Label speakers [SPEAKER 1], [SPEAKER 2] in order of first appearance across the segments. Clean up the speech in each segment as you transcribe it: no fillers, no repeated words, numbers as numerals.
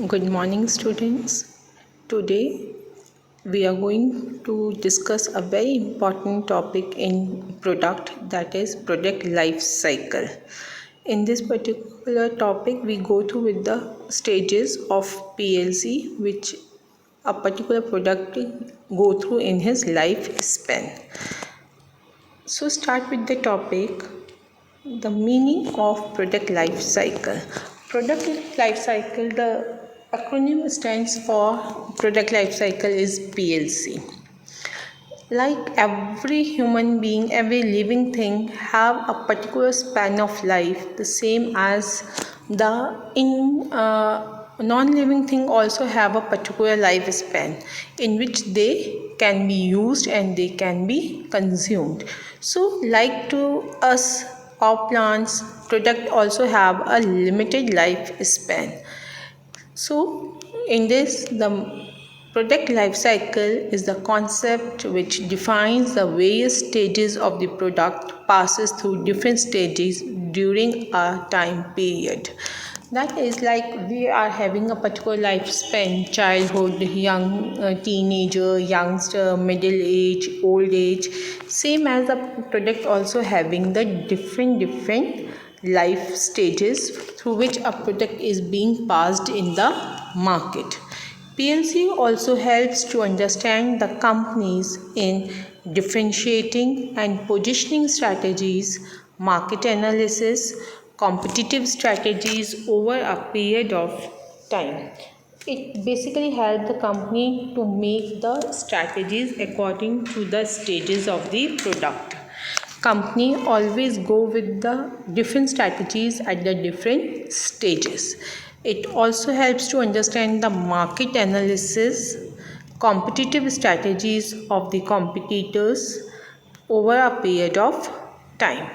[SPEAKER 1] Good morning, students. Today we are going to discuss a very important topic in product, that is product life cycle. In this particular topic, we go through with the stages of PLC which a particular product go through in his life span. So start with the topic, the meaning of product life cycle. Product life cycle, the acronym stands for product life cycle is PLC. Like every human being, every living thing have a particular span of life, the same as the non-living thing also have a particular lifespan in which they can be used and they can be consumed. So like to us, our plants product also have a limited lifespan. So in this, the product life cycle is the concept which defines the various stages of the product passes through different stages during a time period. That is like we are having a particular lifespan: childhood, young teenager, youngster, middle age, old age. Same as the product also having the different life stages through which a product is being passed in the market. PLC also helps to understand the companies in differentiating and positioning strategies, market analysis, competitive strategies over a period of time. It basically helps the company to make the strategies according to the stages of the product. Company always go with the different strategies at the different stages. It also helps to understand the market analysis, competitive strategies of the competitors over a period of time.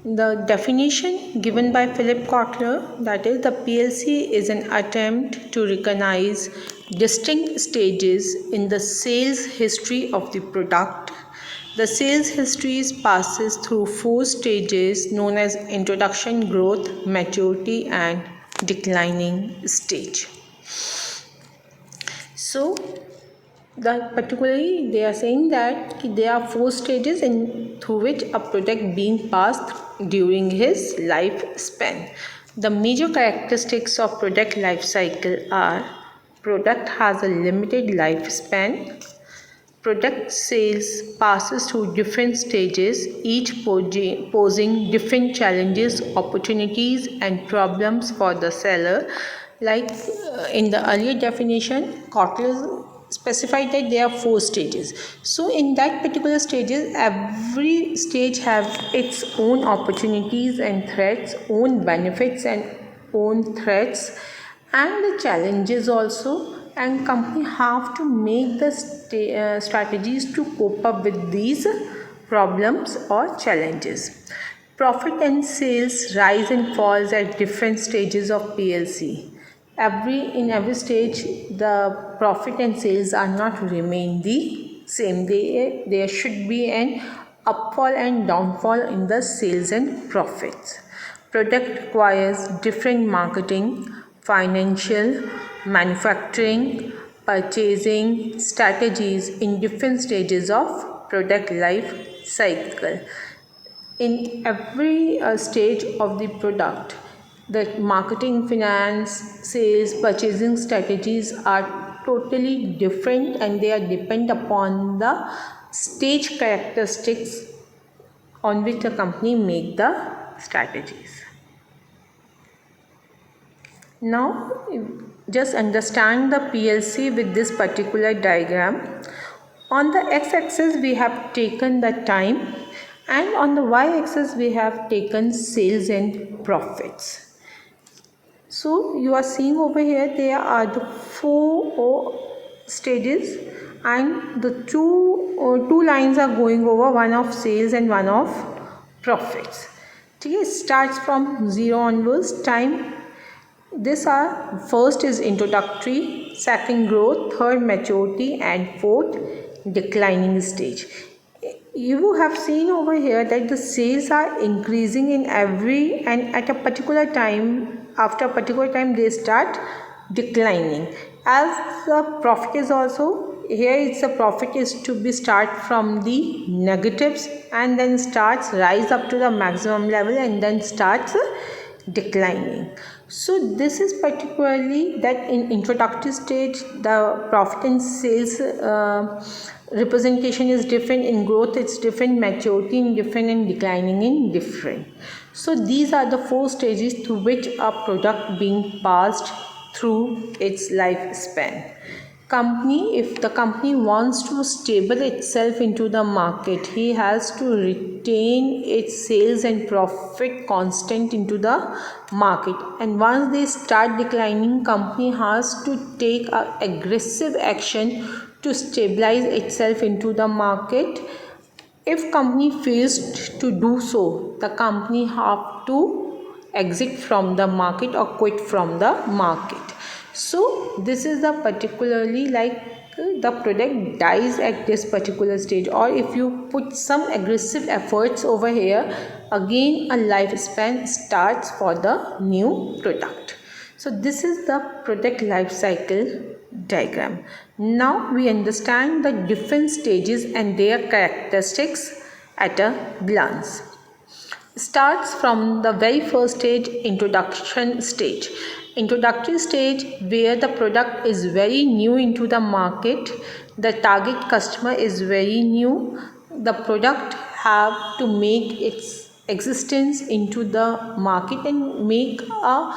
[SPEAKER 1] The definition given by Philip Kotler, that is, the PLC is an attempt to recognize distinct stages in the sales history of the product. The sales history passes through 4 stages known as introduction, growth, maturity, and declining stage. So particularly they are saying that there are 4 stages through which a product being passed during his lifespan. The major characteristics of product life cycle are: product has a limited lifespan, product sales passes through different stages, each posing different challenges, opportunities, and problems for the seller. Like in the earlier definition, Kotler specified that there are 4 stages. So in that particular stages, every stage have its own opportunities and threats, own benefits and own threats, and the challenges also, and company have to make the strategies to cope up with these problems or challenges. Profit and sales rise and falls at different stages of PLC. In every stage, the profit and sales are not remain the same. There should be an upfall and downfall in the sales and profits. Product requires different marketing, financial, manufacturing, purchasing strategies in different stages of product life cycle. In every stage of the product, the marketing, finance, sales, purchasing strategies are totally different, and they are depend upon the stage characteristics on which the company make the strategies. Now just understand the PLC with this particular diagram. On the x-axis we have taken the time, and on the y-axis we have taken sales and profits. So you are seeing over here there are the 4 stages, and the two lines are going over, one of sales and one of profits. It starts from 0 onwards time. This are first is introductory, second growth, third maturity, and fourth declining stage. You have seen over here that the sales are increasing in every, and at a particular time, after a particular time they start declining. As the profit is also here, it's the profit is to be start from the negatives and then starts rise up to the maximum level and then starts declining. So this is particularly that in introductory stage the profit and sales representation is different, in growth it's different, maturity in different, and declining in different. So these are the 4 stages through which a product being passed through its lifespan. If the company wants to stable itself into the market, he has to retain its sales and profit constant into the market, and once they start declining, company has to take aggressive action to stabilize itself into the market. If company fails to do so, the company have to exit from the market or quit from the market. So this is the particularly like the product dies at this particular stage, or if you put some aggressive efforts over here, again a lifespan starts for the new product. So this is the product life cycle diagram. Now we understand the different stages and their characteristics at a glance. Starts from the very first stage, introduction stage. Introductory stage where the product is very new into the market, the target customer is very new, the product have to make its existence into the market and make a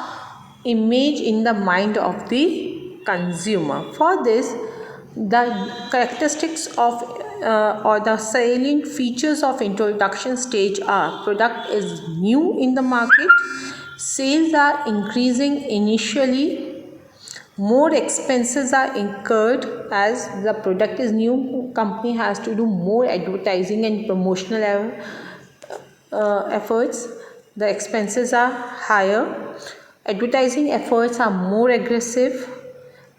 [SPEAKER 1] image in the mind of the consumer. For this, the characteristics of or the salient features of introduction stage are: product is new in the market, sales are increasing initially, more expenses are incurred as the product is new, company has to do more advertising and promotional efforts, the expenses are higher, advertising efforts are more aggressive,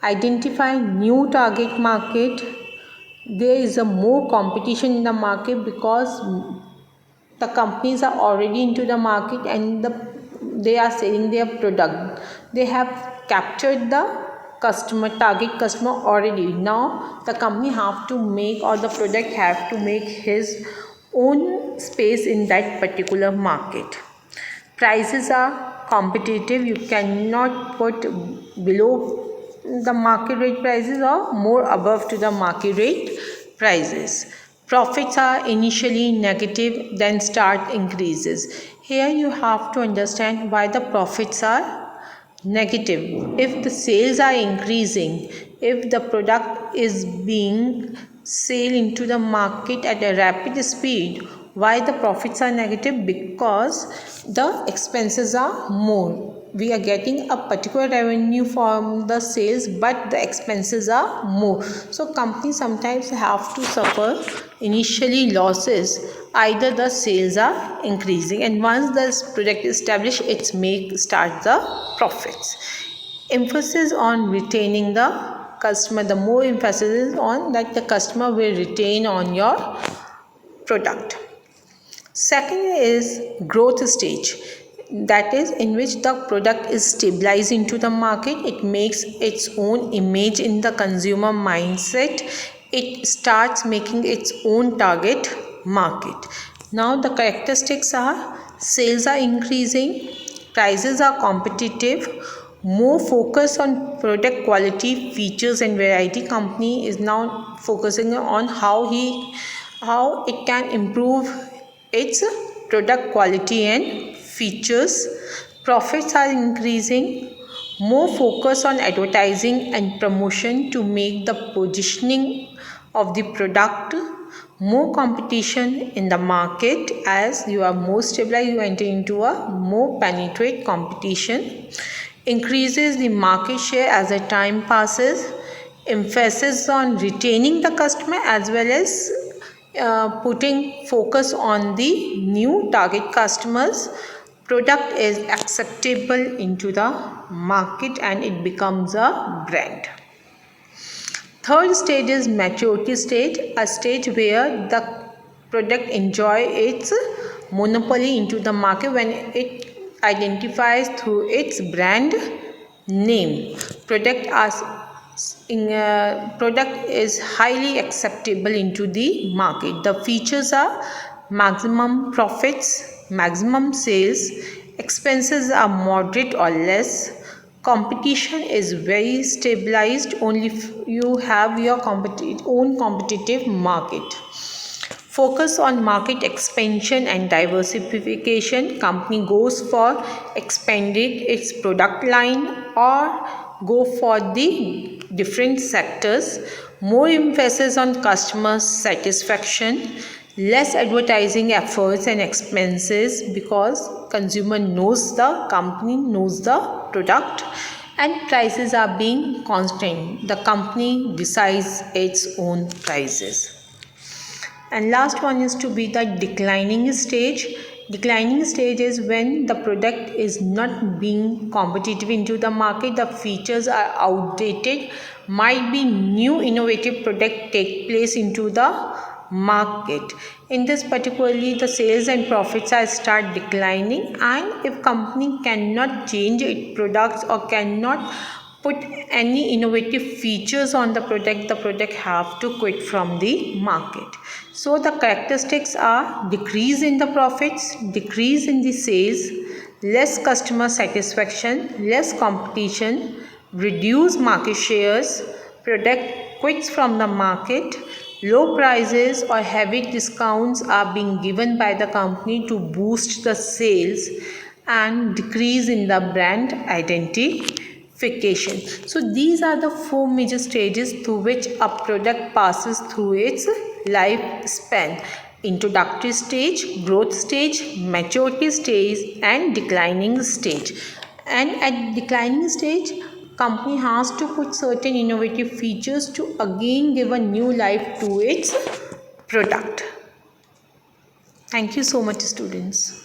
[SPEAKER 1] identify new target market, there is a more competition in the market because the companies are already into the market and they are selling their product, they have captured the target customer already. Now the company have to make, or the product have to make his own space in that particular market. Prices are competitive, you cannot put below the market rate prices or more above to the market rate prices. Profits are initially negative, then start increases. Here you have to understand why the profits are negative. If the sales are increasing, if the product is being sold into the market at a rapid speed, why the profits are negative? Because the expenses are more. We are getting a particular revenue from the sales, but the expenses are more. So companies sometimes have to suffer initially losses. Either the sales are increasing, and once the product is established, it may start the profits. Emphasis on retaining the customer. The more emphasis is on that the customer will retain on your product. Second is growth stage, that is in which the product is stabilized into the market, it makes its own image in the consumer mindset, it starts making its own target market. Now the characteristics are: sales are increasing, prices are competitive, more focus on product quality, features and variety. Company is now focusing on how it can improve its product quality and features. Profits are increasing, more focus on advertising and promotion to make the positioning of the product, more competition in the market. As you are more stabilized, you enter into a more penetrate competition, increases the market share as the time passes, emphasis on retaining the customer as well as putting focus on the new target customers. Product is acceptable into the market and it becomes a brand. Third stage is maturity stage, a stage where the product enjoy its monopoly into the market when it identifies through its brand Name. Product is highly acceptable into the market. The features are maximum profits, maximum sales, expenses are moderate or less, competition is very stabilized, only if you have your own competitive market. Focus on market expansion and diversification. Company goes for expanding its product line or go for the different sectors. More emphasis on customer satisfaction, less advertising efforts and expenses because consumer knows the company, knows the product, and prices are being constant. The company decides its own prices. And last one is to be the declining stage. Declining stage is when the product is not being competitive into the market, the features are outdated, might be new innovative product take place into the market. In this particularly, the sales and profits are start declining, and if company cannot change its products or cannot put any innovative features on the product have to quit from the market. So the characteristics are decrease in the profits, decrease in the sales, less customer satisfaction, less competition, reduce market shares, product quits from the market, low prices or heavy discounts are being given by the company to boost the sales, and decrease in the brand identification. So these are the 4 major stages through which a product passes through its lifespan: introductory stage, growth stage, maturity stage, and declining stage. And at declining stage, company has to put certain innovative features to again give a new life to its product. Thank you so much, students.